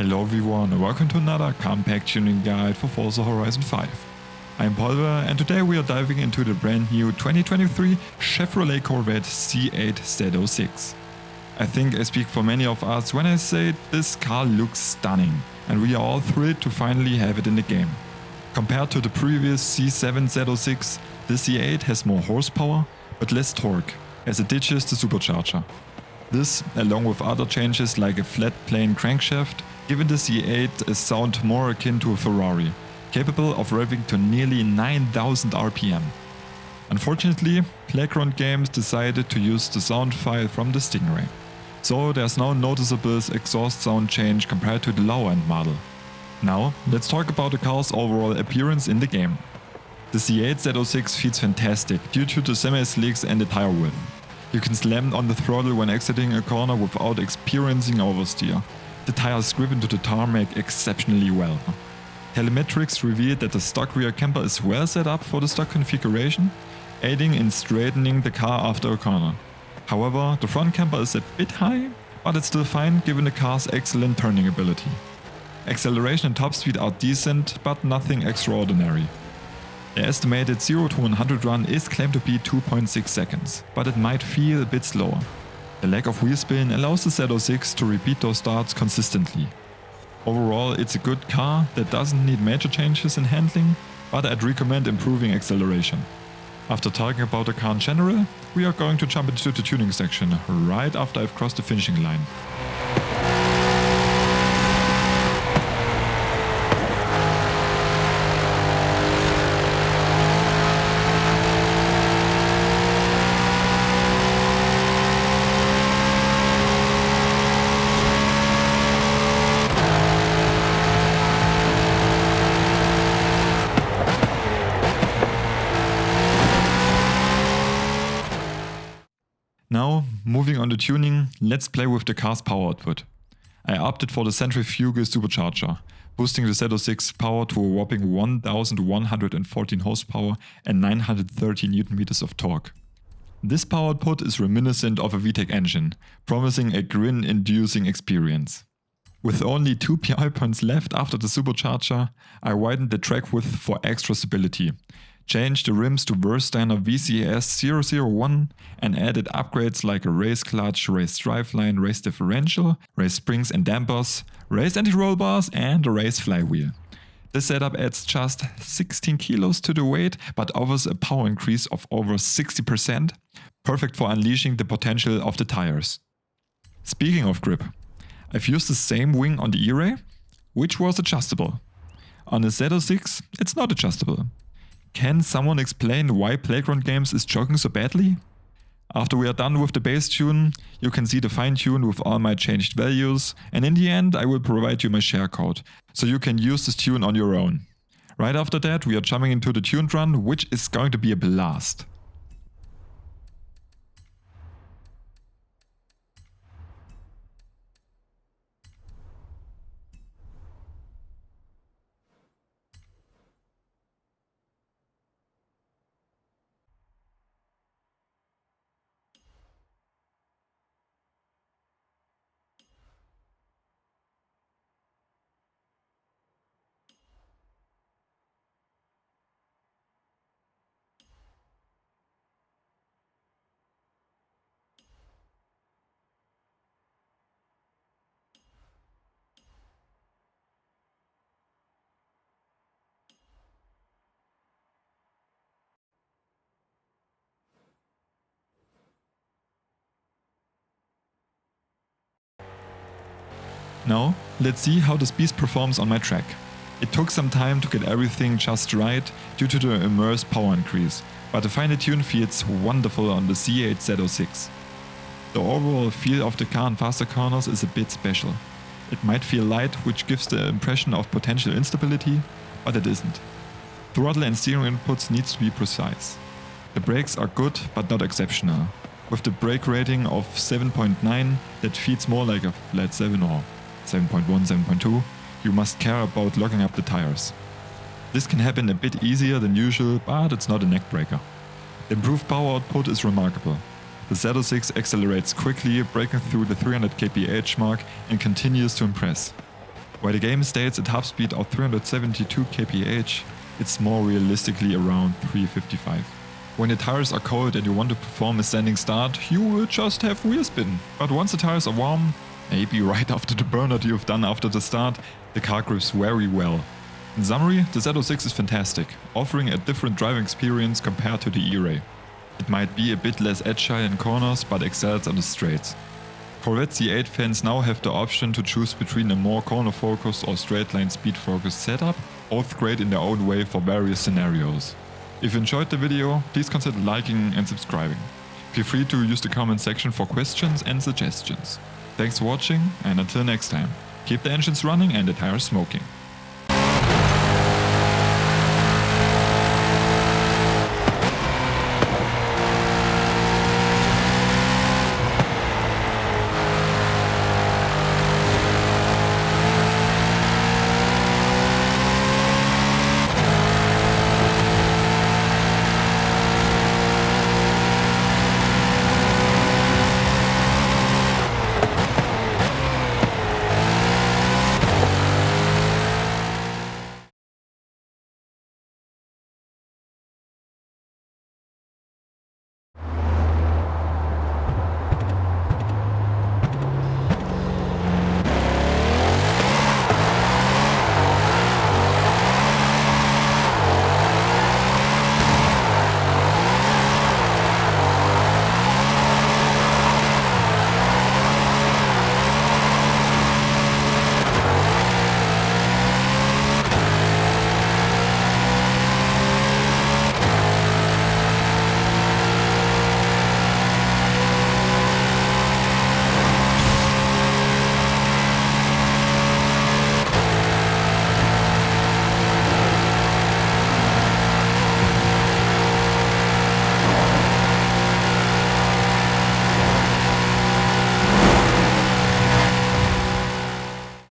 Hello everyone and welcome to another compact tuning guide for Forza Horizon 5. I'm Polbe and today we are diving into the brand new 2023 Chevrolet Corvette C8 Z06. I think I speak for many of us when I say this car looks stunning and we are all thrilled to finally have it in the game. Compared to the previous C7 Z06, the C8 has more horsepower but less torque as it ditches the supercharger. This, along with other changes like a flat plane crankshaft, given the C8 a sound more akin to a Ferrari, capable of revving to nearly 9000 RPM. Unfortunately, Playground Games decided to use the sound file from the Stingray, so there's no noticeable exhaust sound change compared to the lower-end model. Now, let's talk about the car's overall appearance in the game. The C8 Z06 feels fantastic due to the semi-slicks and the tire width. You can slam on the throttle when exiting a corner without experiencing oversteer. The tires grip into the tarmac exceptionally well. Telemetrics revealed that the stock rear camber is well set up for the stock configuration, aiding in straightening the car after a corner. However, the front camber is a bit high, but it's still fine given the car's excellent turning ability. Acceleration and top speed are decent, but nothing extraordinary. The estimated 0 to 100 run is claimed to be 2.6 seconds, but it might feel a bit slower. The lack of wheel spin allows the Z06 to repeat those starts consistently. Overall, it's a good car that doesn't need major changes in handling, but I'd recommend improving acceleration. After talking about the car in general, we are going to jump into the tuning section right after I've crossed the finishing line. Now, moving on to tuning, let's play with the car's power output. I opted for the centrifugal supercharger, boosting the Z06 power to a whopping 1114 horsepower and 930 Nm of torque. This power output is reminiscent of a VTEC engine, promising a grin-inducing experience. With only 2 PI points left after the supercharger, I widened the track width for extra stability, changed the rims to Verstainer VCS 001 and added upgrades like a race clutch, race driveline, race differential, race springs and dampers, race anti-roll bars and a race flywheel. This setup adds just 16 kilos to the weight but offers a power increase of over 60%, perfect for unleashing the potential of the tires. Speaking of grip, I've used the same wing on the E-Ray, which was adjustable. On the Z06, it's not adjustable. Can someone explain why Playground Games is jogging so badly? After we are done with the base tune, you can see the fine tune with all my changed values, and in the end I will provide you my share code, so you can use this tune on your own. Right after that we are jumping into the tuned run, which is going to be a blast. Now, let's see how this beast performs on my track. It took some time to get everything just right due to the immersed power increase, but the final tune feels wonderful on the C8 Z06. The overall feel of the car in faster corners is a bit special. It might feel light, which gives the impression of potential instability, but it isn't. Throttle and steering inputs needs to be precise. The brakes are good but not exceptional. With the brake rating of 7.9 that feels more like a flat 7 or 7.1, 7.2, you must care about locking up the tires. This can happen a bit easier than usual, but it's not a neck breaker. The improved power output is remarkable. The Z06 accelerates quickly, breaking through the 300 kph mark and continues to impress. While the game states a top speed of 372 kph, it's more realistically around 355. When the tires are cold and you want to perform a standing start, you will just have wheel spin. But once the tires are warm, maybe right after the burnout you've done after the start, the car grips very well. In summary, the Z06 is fantastic, offering a different driving experience compared to the E-Ray. It might be a bit less agile in corners, but excels on the straights. Corvette C8 fans now have the option to choose between a more corner-focused or straight-line speed-focused setup, both great in their own way for various scenarios. If you enjoyed the video, please consider liking and subscribing. Feel free to use the comment section for questions and suggestions. Thanks for watching, and until next time, keep the engines running and the tires smoking.